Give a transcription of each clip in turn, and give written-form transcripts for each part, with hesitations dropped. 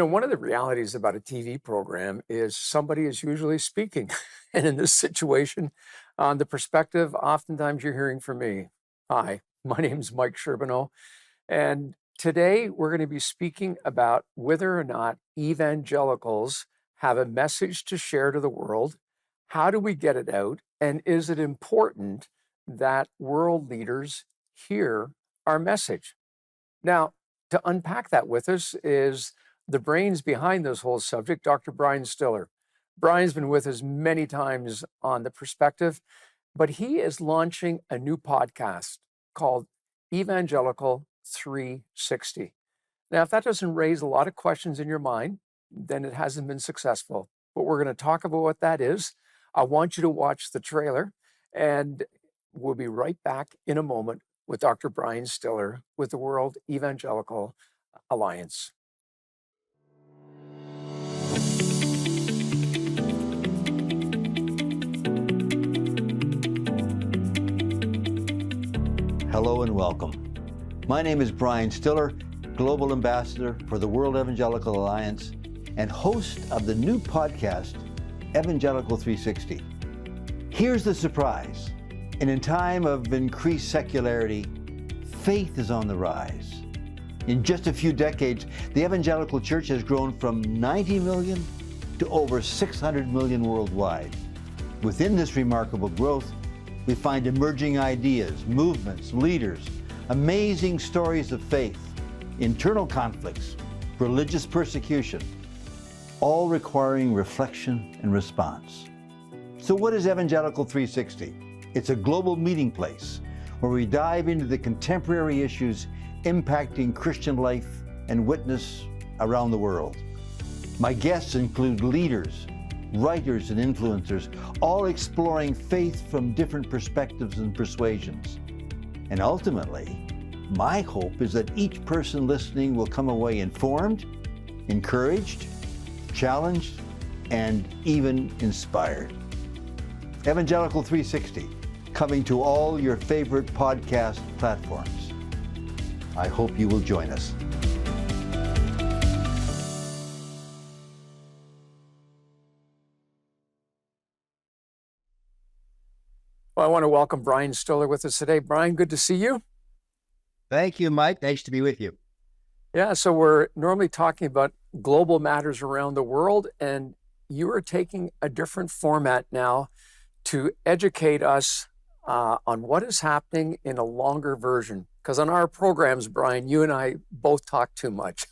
One of the realities about a TV program is somebody is usually speaking. And in this situation, on the perspective, oftentimes you're hearing from me. Hi, my name's Mike Sherbino. And today we're going to be speaking about whether or not evangelicals have a message to share to the world. How do we get it out? And is it important that world leaders hear our message? Now, to unpack that with us is the brains behind this whole subject, Dr. Brian Stiller. Brian's been with us many times on The Perspective, but he is launching a new podcast called Evangelical 360. Now, if that doesn't raise a lot of questions in your mind, then it hasn't been successful. But we're going to talk about what that is. I want you to watch the trailer, and we'll be right back in a moment with Dr. Brian Stiller with the World Evangelical Alliance. Hello and welcome. My name is Brian Stiller, Global Ambassador for the World Evangelical Alliance and host of the new podcast, Evangelical 360. Here's the surprise. In a time of increased secularity, faith is on the rise. In just a few decades, the evangelical church has grown from 90 million to over 600 million worldwide. Within this remarkable growth, we find emerging ideas, movements, leaders, amazing stories of faith, internal conflicts, religious persecution, all requiring reflection and response. So what is Evangelical 360? It's a global meeting place where we dive into the contemporary issues impacting Christian life and witness around the world. My guests include leaders, writers, and influencers, all exploring faith from different perspectives and persuasions. And ultimately, my hope is that each person listening will come away informed, encouraged, challenged, and even inspired. Evangelical 360, coming to all your favorite podcast platforms. I hope you will join us. Well, I want to welcome Brian Stiller with us today. Brian, good to see you. Thank you, Mike. Nice to be with you. Yeah, so we're normally talking about global matters around the world, and you are taking a different format now to educate us on what is happening in a longer version. Because on our programs, Brian, you and I both talk too much.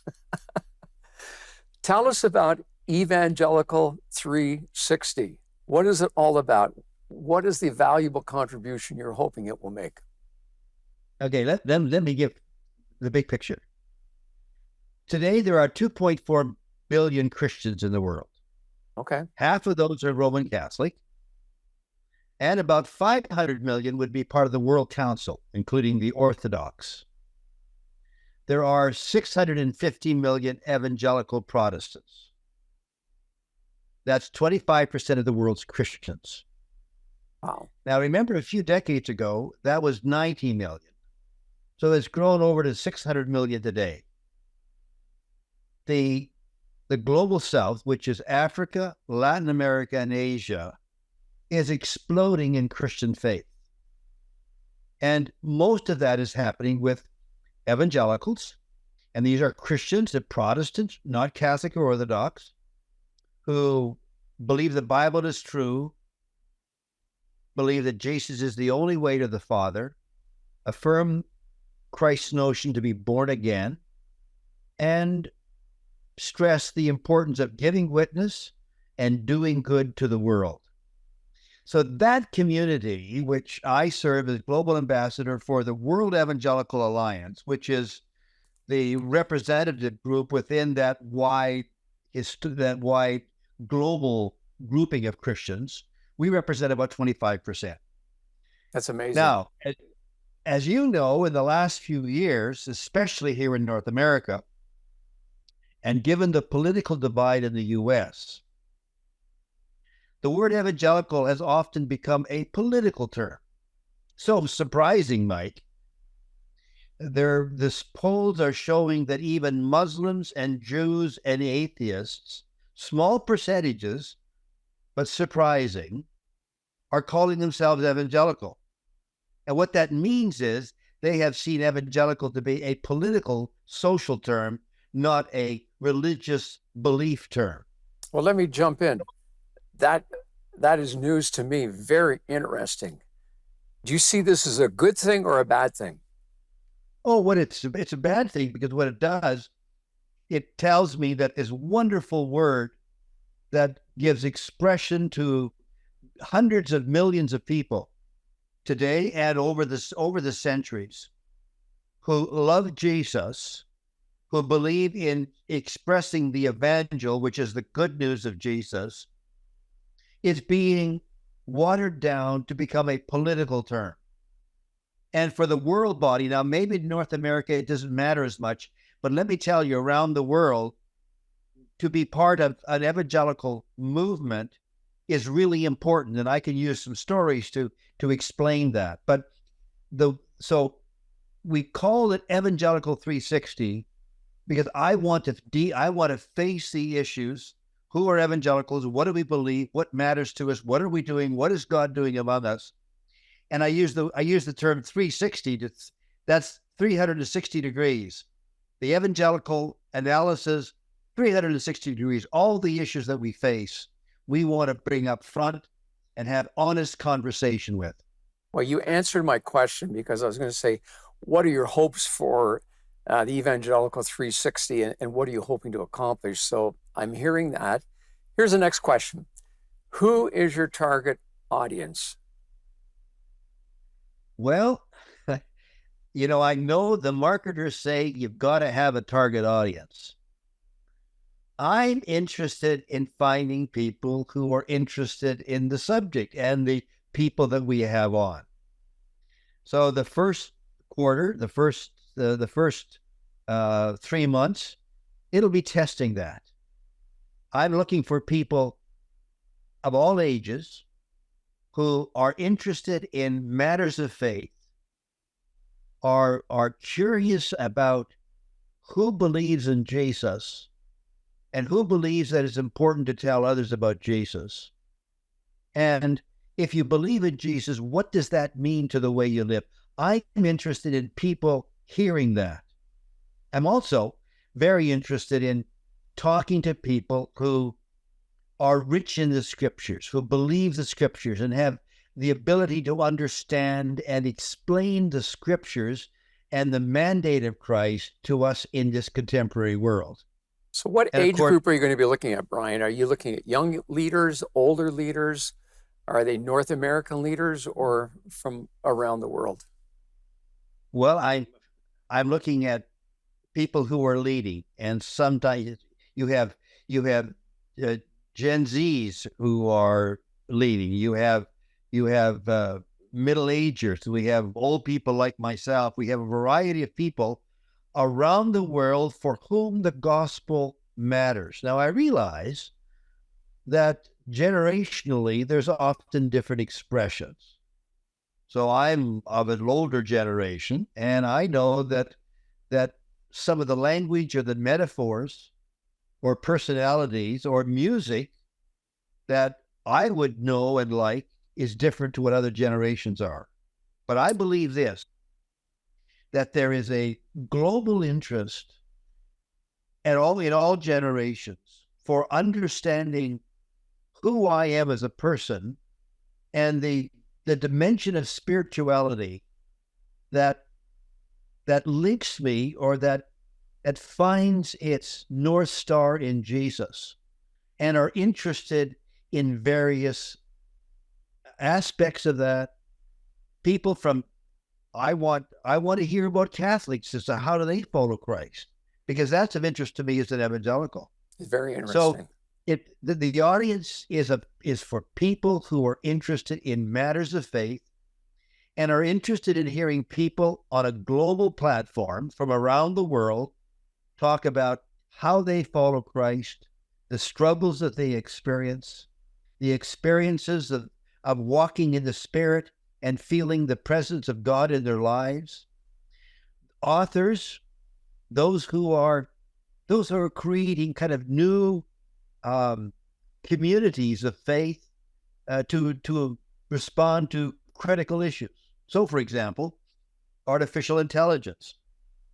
Tell us about Evangelical 360. What is it all about? What is the valuable contribution you're hoping it will make? Okay, let me give the big picture. Today, there are 2.4 billion Christians in the world. Okay. Half of those are Roman Catholic, and about 500 million would be part of the World Council, including the Orthodox. There are 650 million evangelical Protestants. That's 25% of the world's Christians. Wow. Now, remember, a few decades ago, that was 90 million. So it's grown over to 600 million today. The global south, which is Africa, Latin America, and Asia, is exploding in Christian faith. And most of that is happening with evangelicals, and these are Christians and Protestants, not Catholic or Orthodox, who believe the Bible is true, believe that Jesus is the only way to the Father, affirm Christ's notion to be born again, and stress the importance of giving witness and doing good to the world. So that community, which I serve as Global Ambassador for the World Evangelical Alliance, which is the representative group within that wide global grouping of Christians, we represent about 25%. That's amazing. Now, as you know, in the last few years, especially here in North America, and given the political divide in the U.S., the word evangelical has often become a political term. So surprising, Mike, This polls are showing that even Muslims and Jews and atheists, small percentages, but surprising, are calling themselves evangelical. And what that means is they have seen evangelical to be a political, social term, not a religious belief term. Well, let me jump in. That is news to me. Very interesting. Do you see this as a good thing or a bad thing? Oh, it's a bad thing, because what it does, it tells me that this wonderful word that gives expression to hundreds of millions of people today and over the centuries who love Jesus, who believe in expressing the evangel, which is the good news of Jesus, is being watered down to become a political term. And for the world body, now maybe in North America it doesn't matter as much, but let me tell you, around the world, to be part of an evangelical movement is really important. And I can use some stories to explain that. But so we call it Evangelical 360 because I want to face the issues. Who are evangelicals? What do we believe? What matters to us? What are we doing? What is God doing among us? And I use the term 360. That's 360 degrees. The evangelical analysis, 360 degrees. All the issues that we face, we want to bring up front and have honest conversation with. Well, you answered my question, because I was going to say, what are your hopes for the Evangelical 360, and what are you hoping to accomplish? So I'm hearing that. Here's the next question. Who is your target audience? Well, I know the marketers say you've got to have a target audience. I'm interested in finding people who are interested in the subject and the people that we have on. So the first quarter, the first 3 months, it'll be testing that. I'm looking for people of all ages who are interested in matters of faith, are curious about who believes in Jesus and who believes that it's important to tell others about Jesus. And if you believe in Jesus, what does that mean to the way you live? I'm interested in people hearing that. I'm also very interested in talking to people who are rich in the scriptures, who believe the scriptures and have the ability to understand and explain the scriptures and the mandate of Christ to us in this contemporary world. So what age group are you going to be looking at, Brian? Are you looking at young leaders, older leaders? Are they North American leaders or from around the world? Well, I'm looking at people who are leading, and sometimes you have Gen Zs who are leading. You have middle-agers. We have old people like myself. We have a variety of people around the world for whom the gospel matters. Now, I realize that generationally, there's often different expressions. So I'm of an older generation, and I know that some of the language or the metaphors or personalities or music that I would know and like is different to what other generations are. But I believe this, that there is a global interest in all generations for understanding who I am as a person and the dimension of spirituality that links me, or that finds its North Star in Jesus, and are interested in various aspects of that. People from, I want to hear about Catholics as to how do they follow Christ, because that's of interest to me as an evangelical. It's very interesting. So the audience is for people who are interested in matters of faith and are interested in hearing people on a global platform from around the world talk about how they follow Christ, the struggles that they experience, the experiences of walking in the Spirit and feeling the presence of God in their lives. authors, those who are creating kind of new communities of faith to respond to critical issues. So, for example, artificial intelligence.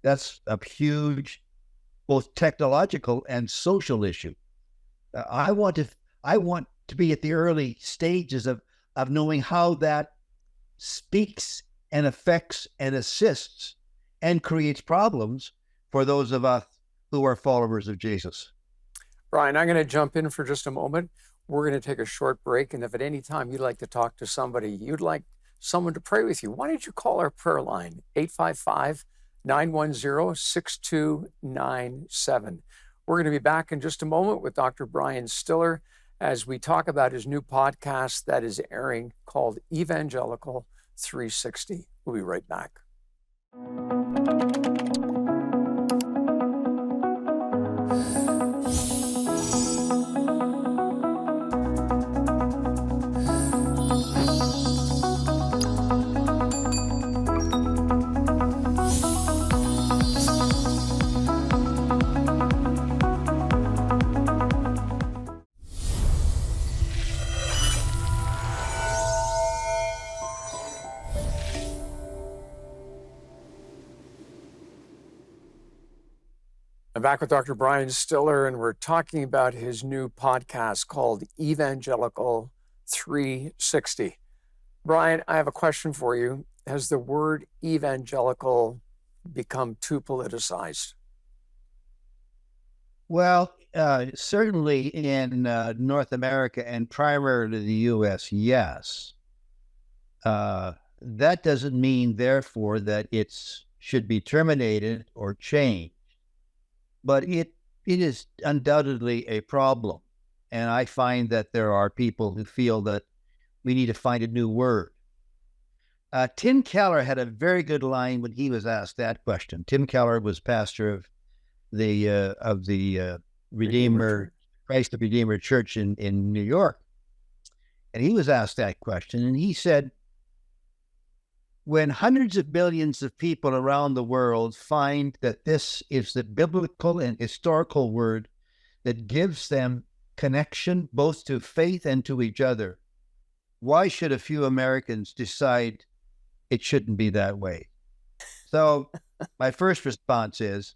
That's a huge, both technological and social issue. I want to be at the early stages of knowing how that speaks and affects and assists and creates problems for those of us who are followers of Jesus. Brian, I'm going to jump in for just a moment. We're going to take a short break. And if at any time you'd like to talk to somebody, you'd like someone to pray with you, why don't you call our prayer line, 855-910-6297. We're going to be back in just a moment with Dr. Brian Stiller as we talk about his new podcast that is airing called Evangelical 360. We'll be right back. I'm back with Dr. Brian Stiller, and we're talking about his new podcast called Evangelical 360. Brian, I have a question for you. Has the word evangelical become too politicized? Well, certainly in North America and primarily the U.S., yes. That doesn't mean, therefore, that it should be terminated or changed. But it is undoubtedly a problem. And I find that there are people who feel that we need to find a new word. Tim Keller had a very good line when he was asked that question. Tim Keller was pastor of the Redeemer, Christ the Redeemer Church in New York. And he was asked that question, and he said, when hundreds of millions of people around the world find that this is the biblical and historical word that gives them connection both to faith and to each other, why should a few Americans decide it shouldn't be that way? So my first response is,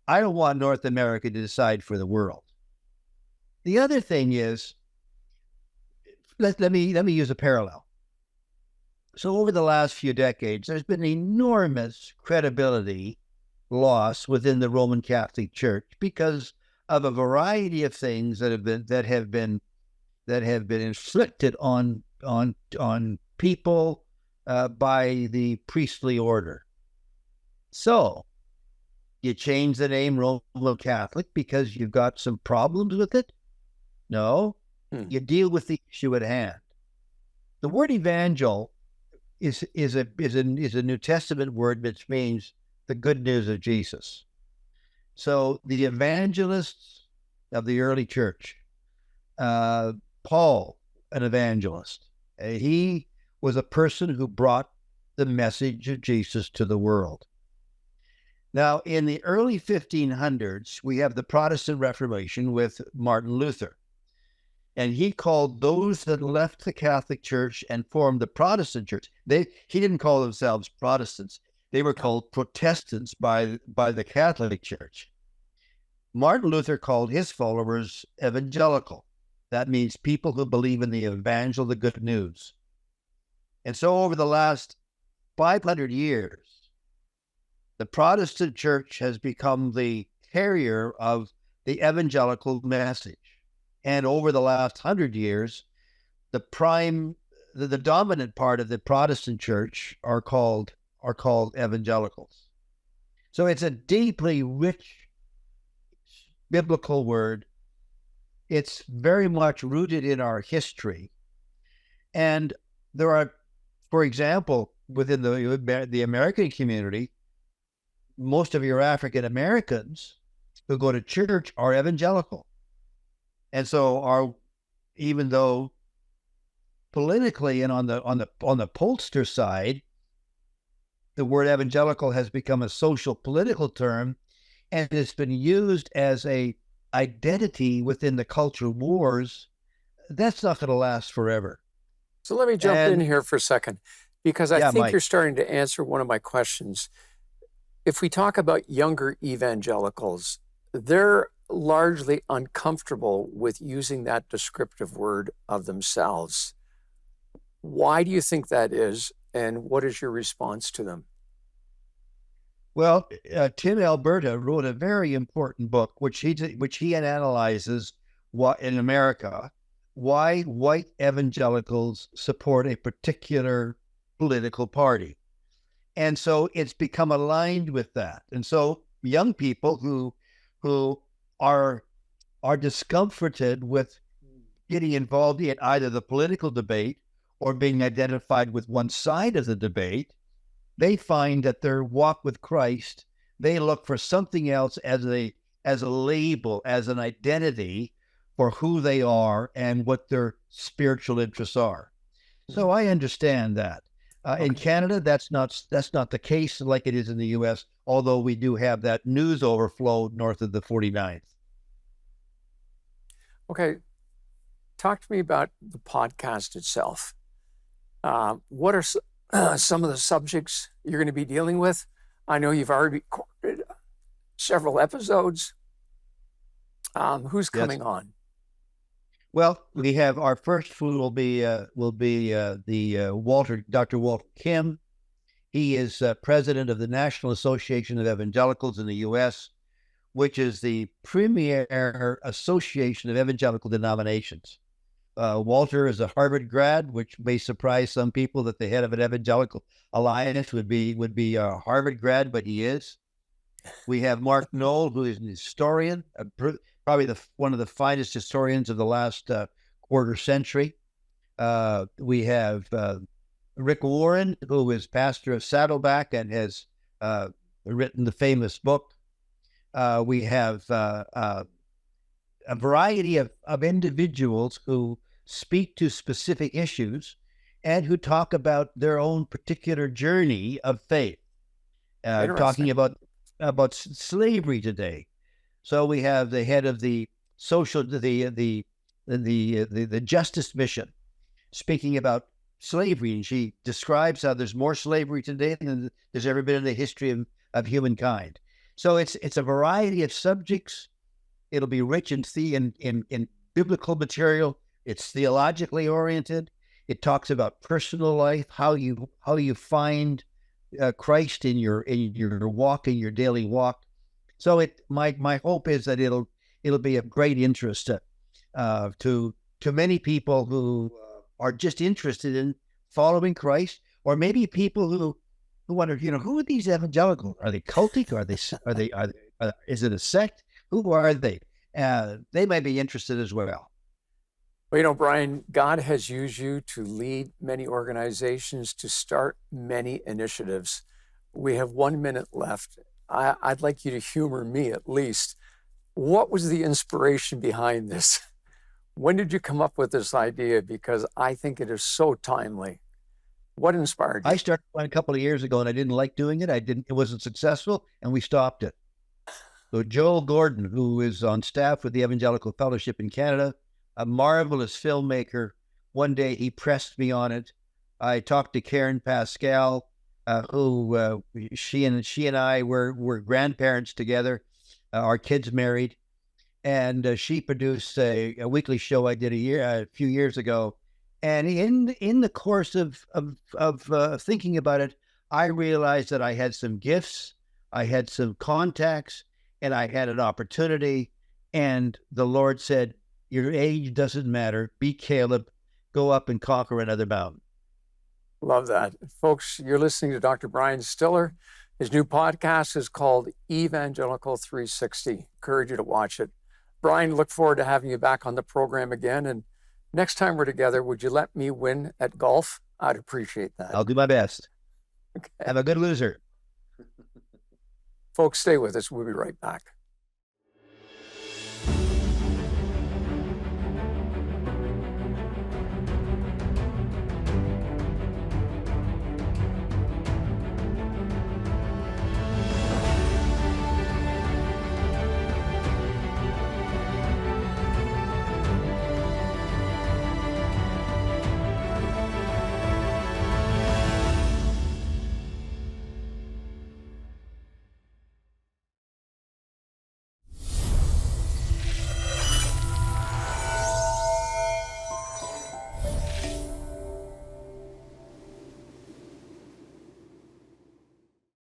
I don't want North America to decide for the world. The other thing is, let me use a parallel. So over the last few decades, there's been enormous credibility loss within the Roman Catholic Church because of a variety of things that have been inflicted on people by the priestly order. So you change the name Roman Catholic because you've got some problems with it? No, you deal with the issue at hand. The word evangel is a New Testament word which means the good news of Jesus. So the evangelists of the early church, Paul, an evangelist, he was a person who brought the message of Jesus to the world. Now, in the early 1500s, we have the Protestant Reformation with Martin Luther. And he called those that left the Catholic Church and formed the Protestant Church. He didn't call themselves Protestants. They were called Protestants by the Catholic Church. Martin Luther called his followers evangelical. That means people who believe in the evangel, the good news. And so over the last 500 years, the Protestant Church has become the carrier of the evangelical message. And over the last 100 years, the dominant part of the Protestant Church are called evangelicals. So it's a deeply rich biblical word. It's very much rooted in our history. And there are, for example, within the American community, most of your African Americans who go to church are evangelical. And so even though politically and on the pollster side, the word evangelical has become a social political term, and it's been used as a identity within the culture wars. That's not going to last forever. So let me jump in here for a second, because I think Mike, you're starting to answer one of my questions. If we talk about younger evangelicals, they're largely uncomfortable with using that descriptive word of themselves. Why do you think that is, and what is your response to them? Well, Tim Alberta wrote a very important book, which he analyzes what in America, why white evangelicals support a particular political party. And so it's become aligned with that. And so young people who are discomforted with getting involved in either the political debate or being identified with one side of the debate, they find that their walk with Christ, they look for something else as a label, as an identity for who they are and what their spiritual interests are. So I understand that. In Canada, that's not the case like it is in the U.S., although we do have that news overflow north of the 49th. Okay. Talk to me about the podcast itself. What are some of the subjects you're going to be dealing with? I know you've already recorded several episodes. Who's coming on? Well, we have our first one will be Dr. Walter Kim. He is president of the National Association of Evangelicals in the U.S., which is the premier association of evangelical denominations. Walter is a Harvard grad, which may surprise some people that the head of an evangelical alliance would be a Harvard grad, but he is. We have Mark Knoll, who is an historian, probably one of the finest historians of the last quarter century. We have Rick Warren, who is pastor of Saddleback and has written the famous book. We have a variety of individuals who speak to specific issues and who talk about their own particular journey of faith, talking about slavery today. So we have the head of the Justice Mission speaking about slavery, and she describes how there's more slavery today than there's ever been in the history of humankind. So it's a variety of subjects. It'll be rich in biblical material. It's theologically oriented. It talks about personal life, how you find Christ in your walk, in your daily walk. So my hope is that it'll be of great interest to many people who are just interested in following Christ, or maybe people who wonder, who are these evangelicals? Are they cultic? Is it a sect? Who are they? They may be interested as well. Well, Brian, God has used you to lead many organizations, to start many initiatives. We have 1 minute left. I'd like you to humor me at least. What was the inspiration behind this? When did you come up with this idea? Because I think it is so timely. What inspired you? I started one a couple of years ago and I didn't like doing it. It wasn't successful and we stopped it. So Joel Gordon, who is on staff with the Evangelical Fellowship in Canada, a marvelous filmmaker, one day he pressed me on it. I talked to Karen Pascal, who she and I were grandparents together, our kids married, and she produced a weekly show I did a few years ago. And in the course of thinking about it, I realized that I had some gifts, I had some contacts, and I had an opportunity. And the Lord said, "Your age doesn't matter. Be Caleb. Go up and conquer another mountain." Love that. Folks, you're listening to Dr. Brian Stiller. His new podcast is called Evangelical 360. Encourage you to watch it. Brian, look forward to having you back on the program again. And next time we're together, would you let me win at golf? I'd appreciate that. I'll do my best. Okay. Have a good loser. Folks, stay with us. We'll be right back.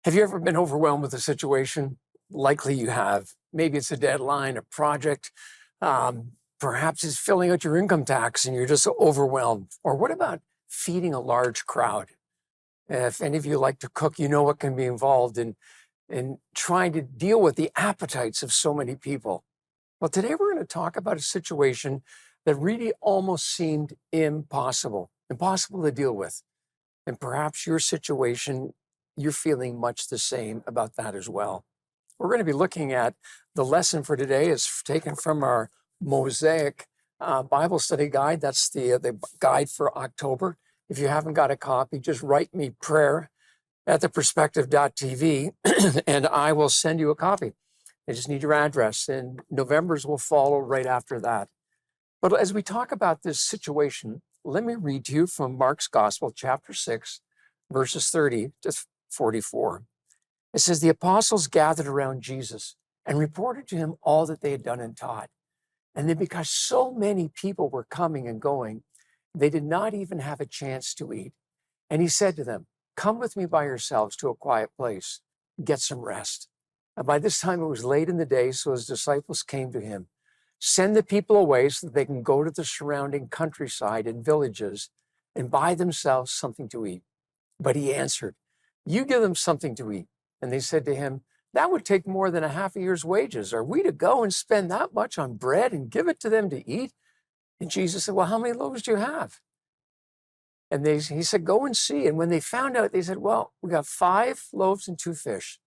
Have you ever been overwhelmed with a situation? Likely you have. Maybe it's a deadline, a project. Perhaps it's filling out your income tax and you're just overwhelmed. Or what about feeding a large crowd? If any of you like to cook, you know what can be involved in trying to deal with the appetites of so many people. Well, today we're going to talk about a situation that really almost seemed impossible to deal with. And perhaps your situation, you're feeling much the same about that as well. We're going to be looking at the lesson for today is taken from our Mosaic Bible study guide. That's the guide for October. If you haven't got a copy, just write me prayer at theperspective.tv and I will send you a copy. I just need your address, and November's will follow right after that. But as we talk about this situation, let me read to you from Mark's Gospel, chapter 6, verses 30 to 44. It says, the apostles gathered around Jesus and reported to him all that they had done and taught. And then because so many people were coming and going, they did not even have a chance to eat. And he said to them, come with me by yourselves to a quiet place, get some rest. And by this time it was late in the day, so his disciples came to him. Send the people away so that they can go to the surrounding countryside and villages and buy themselves something to eat. But he answered, you give them something to eat. And they said to him, that would take more than a half a year's wages. Are we to go and spend that much on bread and give it to them to eat? And Jesus said, well, how many loaves do you have? And he said, go and see. And when they found out, they said, well, we got 5 loaves and 2 fish.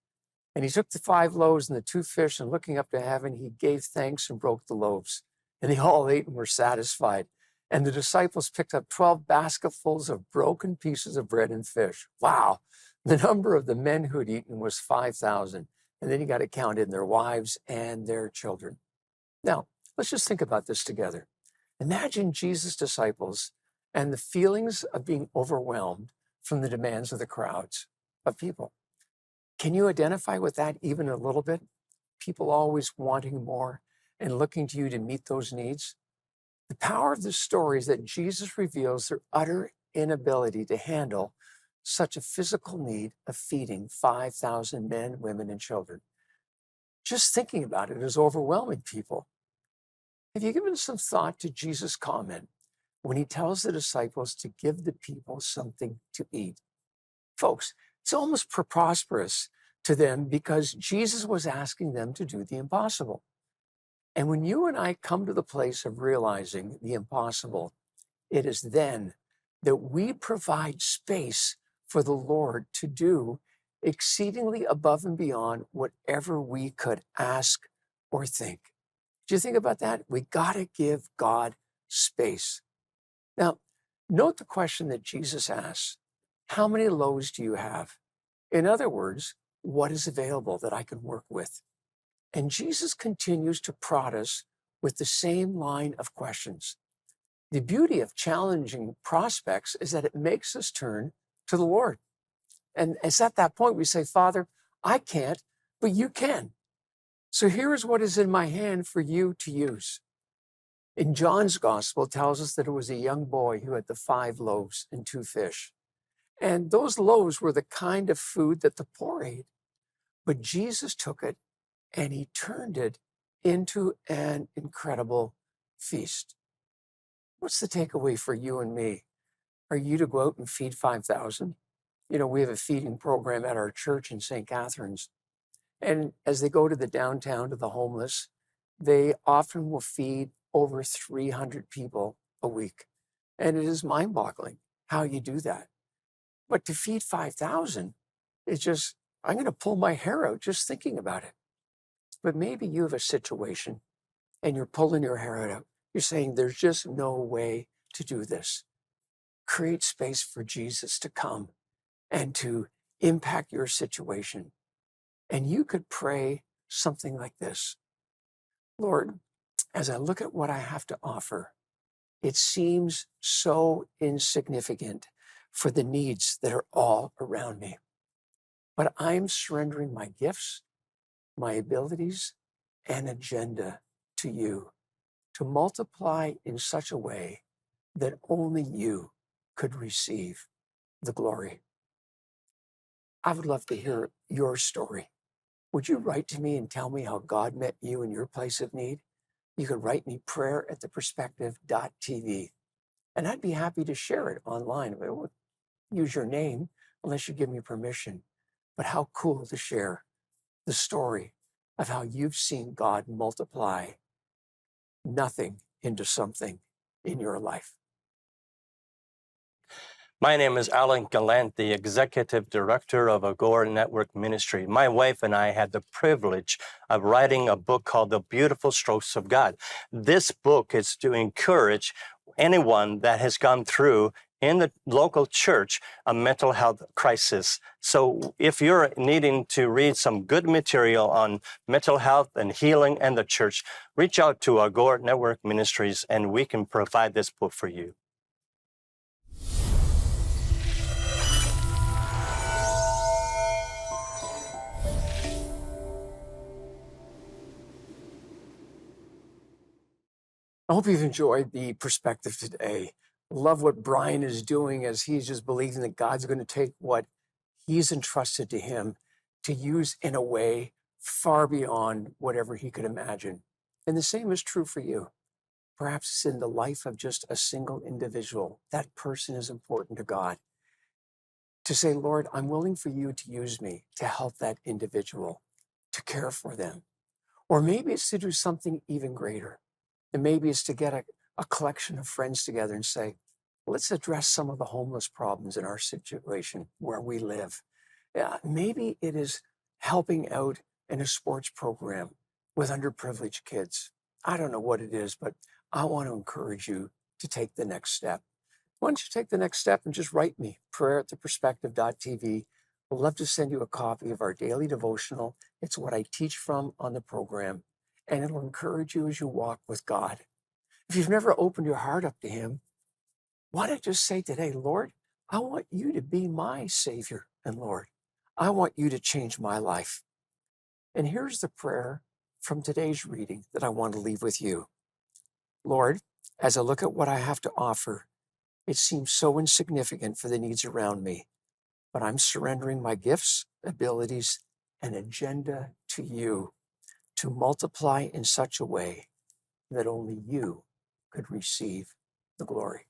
And he took the 5 loaves and the 2 fish, and looking up to heaven, he gave thanks and broke the loaves. And they all ate and were satisfied. And the disciples picked up 12 basketfuls of broken pieces of bread and fish. Wow. The number of the men who had eaten was 5,000. And then you got to count in their wives and their children. Now, let's just think about this together. Imagine Jesus' disciples and the feelings of being overwhelmed from the demands of the crowds of people. Can you identify with that even a little bit? People always wanting more and looking to you to meet those needs. The power of this story is that Jesus reveals their utter inability to handle such a physical need of feeding 5,000 men, women, and children. Just thinking about it is overwhelming people. Have you given some thought to Jesus' comment when he tells the disciples to give the people something to eat? Folks, it's almost preposterous to them because Jesus was asking them to do the impossible. And when you and I come to the place of realizing the impossible, it is then that we provide space for the Lord to do exceedingly above and beyond whatever we could ask or think. Do you think about that? We got to give God space. Now, note the question that Jesus asks. How many loaves do you have? In other words, what is available that I can work with? And Jesus continues to prod us with the same line of questions. The beauty of challenging prospects is that it makes us turn to the Lord. And it's at that point we say, Father, I can't, but you can. So here is what is in my hand for you to use. In John's gospel, it tells us that it was a young boy who had the 5 loaves and 2 fish. And those loaves were the kind of food that the poor ate. But Jesus took it and he turned it into an incredible feast. What's the takeaway for you and me? Are you to go out and feed 5,000? You know, we have a feeding program at our church in St. Catharines. And as they go to the downtown to the homeless, they often will feed over 300 people a week. And it is mind-boggling how you do that. But to feed 5,000, it's just, I'm going to pull my hair out just thinking about it. But maybe you have a situation and you're pulling your hair out. You're saying there's just no way to do this. Create space for Jesus to come and to impact your situation. And you could pray something like this. Lord, as I look at what I have to offer, it seems so insignificant for the needs that are all around me. But I'm surrendering my gifts, my abilities, and agenda to you to multiply in such a way that only you could receive the glory. I would love to hear your story? Would you write to me and tell me how God met you in your place of need? You can write me prayer@theperspective.tv, and I'd be happy to share it online. I won't use your name unless you give me permission. But how cool to share the story of how you've seen God multiply nothing into something in your life. My name is Alan Gallant, the Executive Director of Agora Network Ministry. My wife and I had the privilege of writing a book called The Beautiful Strokes of God. This book is to encourage anyone that has gone through in the local church a mental health crisis. So if you're needing to read some good material on mental health and healing and the church, reach out to Agora Network Ministries and we can provide this book for you. I hope you've enjoyed the perspective today. Love what Brian is doing as he's just believing that God's going to take what he's entrusted to him to use in a way far beyond whatever he could imagine. And the same is true for you. Perhaps it's in the life of just a single individual. That person is important to God. To say, Lord, I'm willing for you to use me to help that individual, to care for them. Or maybe it's to do something even greater. And maybe it's to get a collection of friends together and say, let's address some of the homeless problems in our situation where we live. Maybe it is helping out in a sports program with underprivileged kids. I don't know what it is, but I want to encourage you to take the next step. Why don't you take the next step and just write me, prayer@theperspective.tv. We'd love to send you a copy of our daily devotional. It's what I teach from on the program, and it'll encourage you as you walk with God. If you've never opened your heart up to him, why not just say today, Lord, I want you to be my Savior and Lord. I want you to change my life. And here's the prayer from today's reading that I want to leave with you. Lord, as I look at what I have to offer, it seems so insignificant for the needs around me, but I'm surrendering my gifts, abilities, and agenda to you to multiply in such a way that only you could receive the glory.